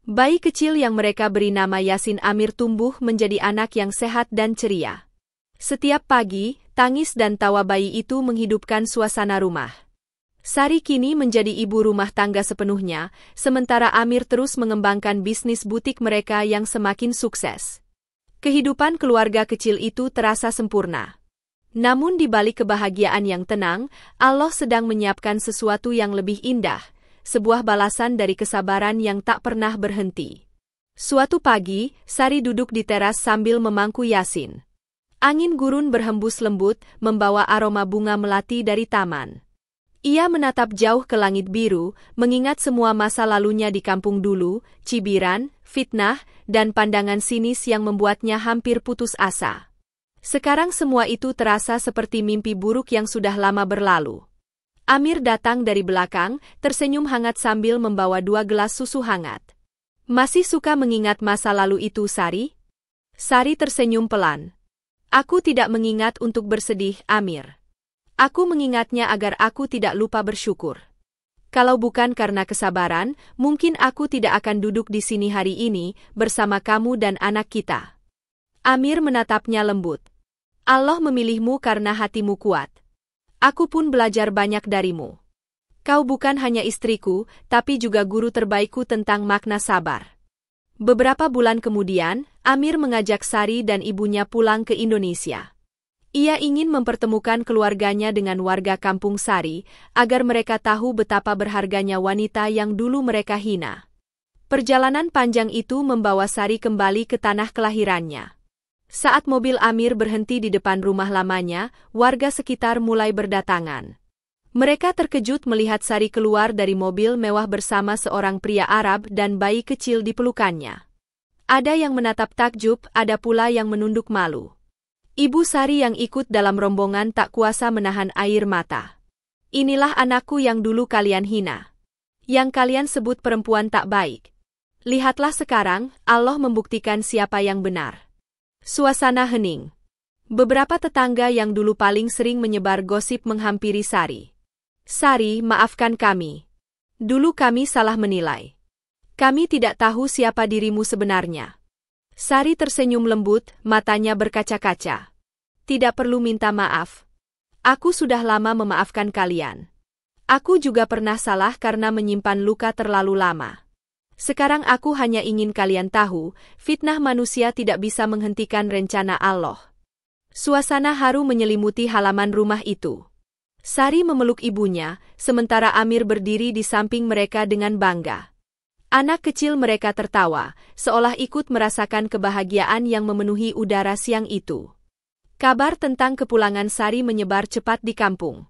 Bayi kecil yang mereka beri nama Yasin Amir tumbuh menjadi anak yang sehat dan ceria. Setiap pagi, tangis dan tawa bayi itu menghidupkan suasana rumah. Sari kini menjadi ibu rumah tangga sepenuhnya, sementara Amir terus mengembangkan bisnis butik mereka yang semakin sukses. Kehidupan keluarga kecil itu terasa sempurna. Namun di balik kebahagiaan yang tenang, Allah sedang menyiapkan sesuatu yang lebih indah, sebuah balasan dari kesabaran yang tak pernah berhenti. Suatu pagi, Sari duduk di teras sambil memangku Yasin. Angin gurun berhembus lembut, membawa aroma bunga melati dari taman. Ia menatap jauh ke langit biru, mengingat semua masa lalunya di kampung dulu, cibiran, fitnah, dan pandangan sinis yang membuatnya hampir putus asa. Sekarang semua itu terasa seperti mimpi buruk yang sudah lama berlalu. Amir datang dari belakang, tersenyum hangat sambil membawa 2 gelas susu hangat. Masih suka mengingat masa lalu itu, Sari? Sari tersenyum pelan. Aku tidak mengingat untuk bersedih, Amir. Aku mengingatnya agar aku tidak lupa bersyukur. Kalau bukan karena kesabaran, mungkin aku tidak akan duduk di sini hari ini bersama kamu dan anak kita. Amir menatapnya lembut. Allah memilihmu karena hatimu kuat. Aku pun belajar banyak darimu. Kau bukan hanya istriku, tapi juga guru terbaikku tentang makna sabar. Beberapa bulan kemudian, Amir mengajak Sari dan ibunya pulang ke Indonesia. Ia ingin mempertemukan keluarganya dengan warga kampung Sari, agar mereka tahu betapa berharganya wanita yang dulu mereka hina. Perjalanan panjang itu membawa Sari kembali ke tanah kelahirannya. Saat mobil Amir berhenti di depan rumah lamanya, warga sekitar mulai berdatangan. Mereka terkejut melihat Sari keluar dari mobil mewah bersama seorang pria Arab dan bayi kecil di pelukannya. Ada yang menatap takjub, ada pula yang menunduk malu. Ibu Sari yang ikut dalam rombongan tak kuasa menahan air mata. Inilah anakku yang dulu kalian hina. Yang kalian sebut perempuan tak baik. Lihatlah sekarang, Allah membuktikan siapa yang benar. Suasana hening. Beberapa tetangga yang dulu paling sering menyebar gosip menghampiri Sari. Sari, maafkan kami. Dulu kami salah menilai. Kami tidak tahu siapa dirimu sebenarnya. Sari tersenyum lembut, matanya berkaca-kaca. Tidak perlu minta maaf. Aku sudah lama memaafkan kalian. Aku juga pernah salah karena menyimpan luka terlalu lama. Sekarang aku hanya ingin kalian tahu, fitnah manusia tidak bisa menghentikan rencana Allah. Suasana haru menyelimuti halaman rumah itu. Sari memeluk ibunya, sementara Amir berdiri di samping mereka dengan bangga. Anak kecil mereka tertawa, seolah ikut merasakan kebahagiaan yang memenuhi udara siang itu. Kabar tentang kepulangan Sari menyebar cepat di kampung.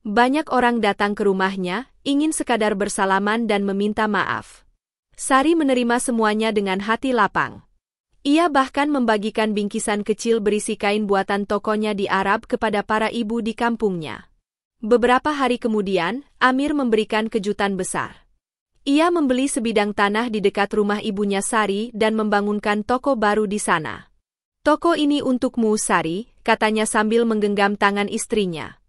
Banyak orang datang ke rumahnya, ingin sekadar bersalaman dan meminta maaf. Sari menerima semuanya dengan hati lapang. Ia bahkan membagikan bingkisan kecil berisi kain buatan tokonya di Arab kepada para ibu di kampungnya. Beberapa hari kemudian, Amir memberikan kejutan besar. Ia membeli sebidang tanah di dekat rumah ibunya Sari dan membangunkan toko baru di sana. Toko ini untukmu, Sari, katanya sambil menggenggam tangan istrinya.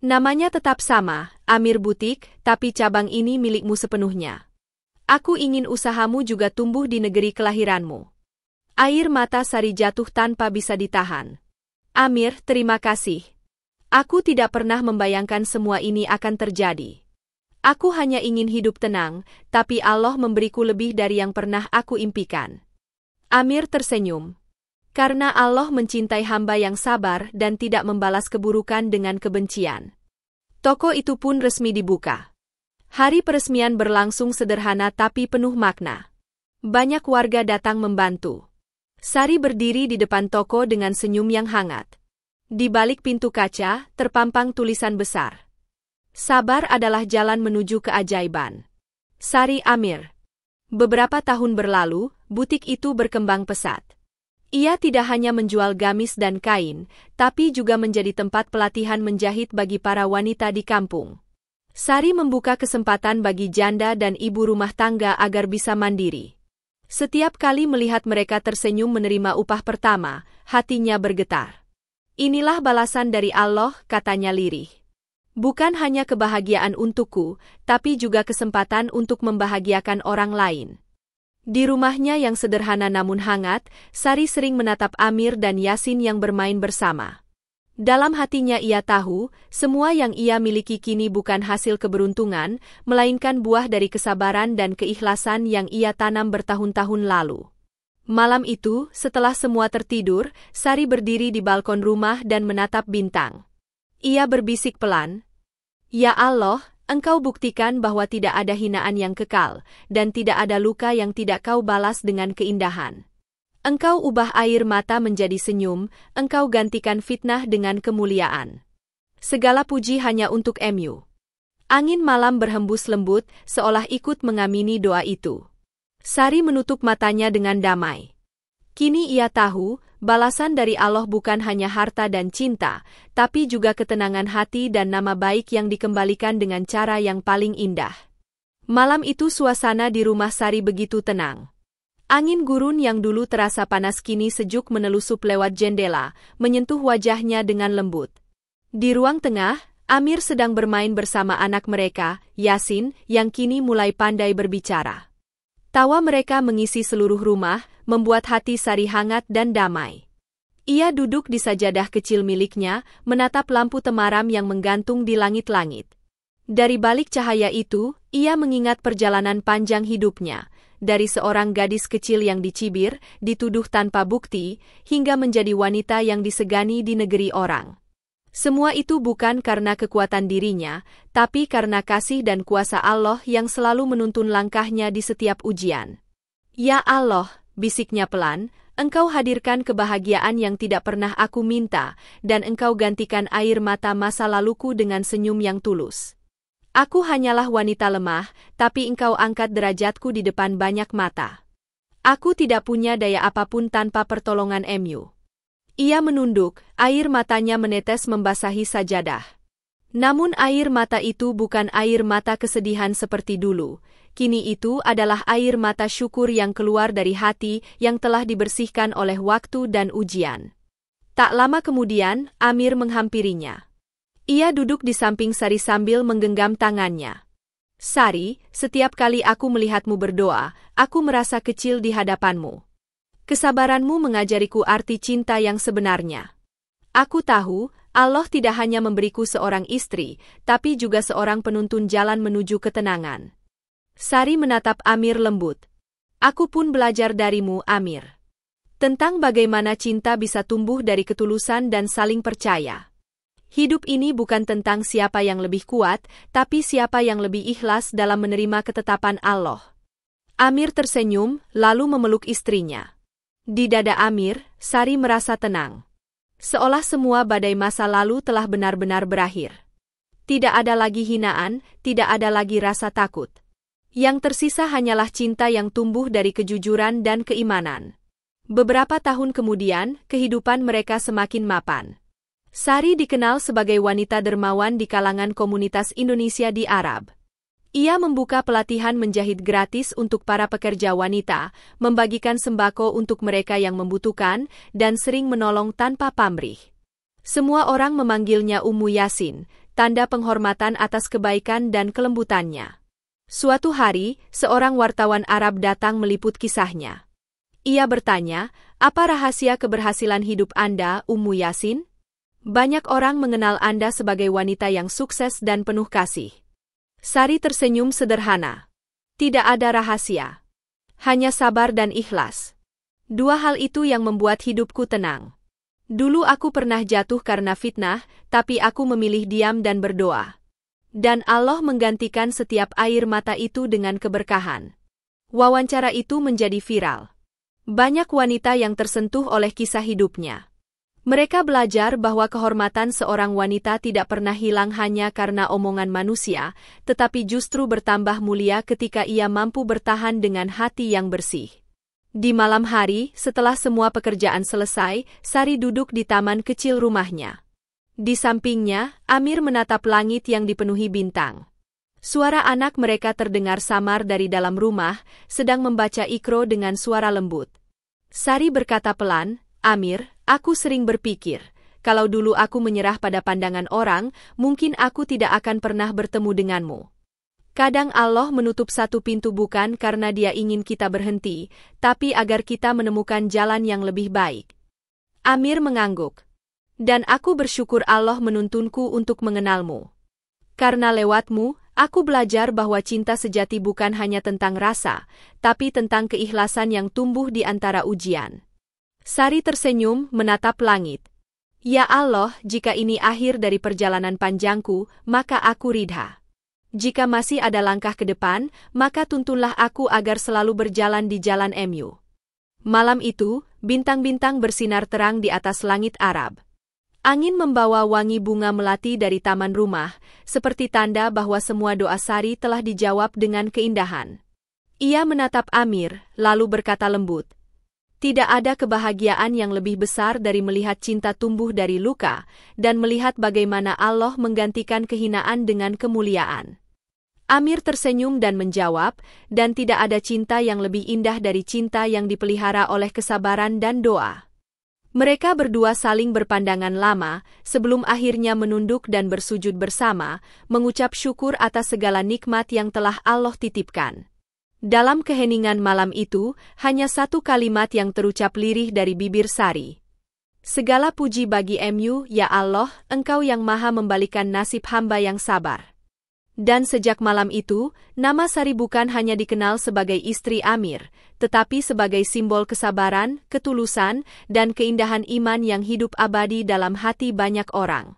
Namanya tetap sama, Amir Butik, tapi cabang ini milikmu sepenuhnya. Aku ingin usahamu juga tumbuh di negeri kelahiranmu. Air mata Sari jatuh tanpa bisa ditahan. Amir, terima kasih. Aku tidak pernah membayangkan semua ini akan terjadi. Aku hanya ingin hidup tenang, tapi Allah memberiku lebih dari yang pernah aku impikan. Amir tersenyum. Karena Allah mencintai hamba yang sabar dan tidak membalas keburukan dengan kebencian. Toko itu pun resmi dibuka. Hari peresmian berlangsung sederhana tapi penuh makna. Banyak warga datang membantu. Sari berdiri di depan toko dengan senyum yang hangat. Di balik pintu kaca, terpampang tulisan besar. Sabar adalah jalan menuju keajaiban. Sari Amir. Beberapa tahun berlalu, butik itu berkembang pesat. Ia tidak hanya menjual gamis dan kain, tapi juga menjadi tempat pelatihan menjahit bagi para wanita di kampung. Sari membuka kesempatan bagi janda dan ibu rumah tangga agar bisa mandiri. Setiap kali melihat mereka tersenyum menerima upah pertama, hatinya bergetar. Inilah balasan dari Allah, katanya lirih. Bukan hanya kebahagiaan untukku, tapi juga kesempatan untuk membahagiakan orang lain. Di rumahnya yang sederhana namun hangat, Sari sering menatap Amir dan Yasin yang bermain bersama. Dalam hatinya ia tahu, semua yang ia miliki kini bukan hasil keberuntungan, melainkan buah dari kesabaran dan keikhlasan yang ia tanam bertahun-tahun lalu. Malam itu, setelah semua tertidur, Sari berdiri di balkon rumah dan menatap bintang. Ia berbisik pelan, "Ya Allah, Engkau buktikan bahwa tidak ada hinaan yang kekal, dan tidak ada luka yang tidak Kau balas dengan keindahan. Engkau ubah air mata menjadi senyum, Engkau gantikan fitnah dengan kemuliaan. Segala puji hanya untuk MU." Angin malam berhembus lembut, seolah ikut mengamini doa itu. Sari menutup matanya dengan damai. Kini ia tahu, balasan dari Allah bukan hanya harta dan cinta, tapi juga ketenangan hati dan nama baik yang dikembalikan dengan cara yang paling indah. Malam itu suasana di rumah Sari begitu tenang. Angin gurun yang dulu terasa panas kini sejuk menelusup lewat jendela, menyentuh wajahnya dengan lembut. Di ruang tengah, Amir sedang bermain bersama anak mereka, Yasin, yang kini mulai pandai berbicara. Tawa mereka mengisi seluruh rumah, membuat hati Sari hangat dan damai. Ia duduk di sajadah kecil miliknya, menatap lampu temaram yang menggantung di langit-langit. Dari balik cahaya itu, ia mengingat perjalanan panjang hidupnya, dari seorang gadis kecil yang dicibir, dituduh tanpa bukti, hingga menjadi wanita yang disegani di negeri orang. Semua itu bukan karena kekuatan dirinya, tapi karena kasih dan kuasa Allah yang selalu menuntun langkahnya di setiap ujian. "Ya Allah," bisiknya pelan, "Engkau hadirkan kebahagiaan yang tidak pernah aku minta, dan Engkau gantikan air mata masa laluku dengan senyum yang tulus. Aku hanyalah wanita lemah, tapi Engkau angkat derajatku di depan banyak mata. Aku tidak punya daya apapun tanpa pertolongan MU." Ia menunduk, air matanya menetes membasahi sajadah. Namun air mata itu bukan air mata kesedihan seperti dulu. Kini itu adalah air mata syukur yang keluar dari hati yang telah dibersihkan oleh waktu dan ujian. Tak lama kemudian, Amir menghampirinya. Ia duduk di samping Sari sambil menggenggam tangannya. "Sari, setiap kali aku melihatmu berdoa, aku merasa kecil di hadapanmu. Kesabaranmu mengajariku arti cinta yang sebenarnya. Aku tahu, Allah tidak hanya memberiku seorang istri, tapi juga seorang penuntun jalan menuju ketenangan." Sari menatap Amir lembut. "Aku pun belajar darimu, Amir. Tentang bagaimana cinta bisa tumbuh dari ketulusan dan saling percaya. Hidup ini bukan tentang siapa yang lebih kuat, tapi siapa yang lebih ikhlas dalam menerima ketetapan Allah." Amir tersenyum, lalu memeluk istrinya. Di dada Amir, Sari merasa tenang. Seolah semua badai masa lalu telah benar-benar berakhir. Tidak ada lagi hinaan, tidak ada lagi rasa takut. Yang tersisa hanyalah cinta yang tumbuh dari kejujuran dan keimanan. Beberapa tahun kemudian, kehidupan mereka semakin mapan. Sari dikenal sebagai wanita dermawan di kalangan komunitas Indonesia di Arab. Ia membuka pelatihan menjahit gratis untuk para pekerja wanita, membagikan sembako untuk mereka yang membutuhkan, dan sering menolong tanpa pamrih. Semua orang memanggilnya Ummu Yasin, tanda penghormatan atas kebaikan dan kelembutannya. Suatu hari, seorang wartawan Arab datang meliput kisahnya. Ia bertanya, "Apa rahasia keberhasilan hidup Anda, Ummu Yasin? Banyak orang mengenal Anda sebagai wanita yang sukses dan penuh kasih." Sari tersenyum sederhana. "Tidak ada rahasia. Hanya sabar dan ikhlas. Dua hal itu yang membuat hidupku tenang. Dulu aku pernah jatuh karena fitnah, tapi aku memilih diam dan berdoa. Dan Allah menggantikan setiap air mata itu dengan keberkahan." Wawancara itu menjadi viral. Banyak wanita yang tersentuh oleh kisah hidupnya. Mereka belajar bahwa kehormatan seorang wanita tidak pernah hilang hanya karena omongan manusia, tetapi justru bertambah mulia ketika ia mampu bertahan dengan hati yang bersih. Di malam hari, setelah semua pekerjaan selesai, Sari duduk di taman kecil rumahnya. Di sampingnya, Amir menatap langit yang dipenuhi bintang. Suara anak mereka terdengar samar dari dalam rumah, sedang membaca Iqra dengan suara lembut. Sari berkata pelan, "Amir, aku sering berpikir, kalau dulu aku menyerah pada pandangan orang, mungkin aku tidak akan pernah bertemu denganmu. Kadang Allah menutup satu pintu bukan karena Dia ingin kita berhenti, tapi agar kita menemukan jalan yang lebih baik." Amir mengangguk. "Dan aku bersyukur Allah menuntunku untuk mengenalmu. Karena lewatmu, aku belajar bahwa cinta sejati bukan hanya tentang rasa, tapi tentang keikhlasan yang tumbuh di antara ujian." Sari tersenyum, menatap langit. "Ya Allah, jika ini akhir dari perjalanan panjangku, maka aku ridha. Jika masih ada langkah ke depan, maka tuntunlah aku agar selalu berjalan di jalan MU." Malam itu, bintang-bintang bersinar terang di atas langit Arab. Angin membawa wangi bunga melati dari taman rumah, seperti tanda bahwa semua doa Sari telah dijawab dengan keindahan. Ia menatap Amir, lalu berkata lembut, "Tidak ada kebahagiaan yang lebih besar dari melihat cinta tumbuh dari luka, dan melihat bagaimana Allah menggantikan kehinaan dengan kemuliaan." Amir tersenyum dan menjawab, "Dan tidak ada cinta yang lebih indah dari cinta yang dipelihara oleh kesabaran dan doa." Mereka berdua saling berpandangan lama, sebelum akhirnya menunduk dan bersujud bersama, mengucap syukur atas segala nikmat yang telah Allah titipkan. Dalam keheningan malam itu, hanya satu kalimat yang terucap lirih dari bibir Sari. "Segala puji bagi MU, ya Allah, Engkau yang maha membalikan nasib hamba yang sabar." Dan sejak malam itu, nama Sari bukan hanya dikenal sebagai istri Amir, tetapi sebagai simbol kesabaran, ketulusan, dan keindahan iman yang hidup abadi dalam hati banyak orang.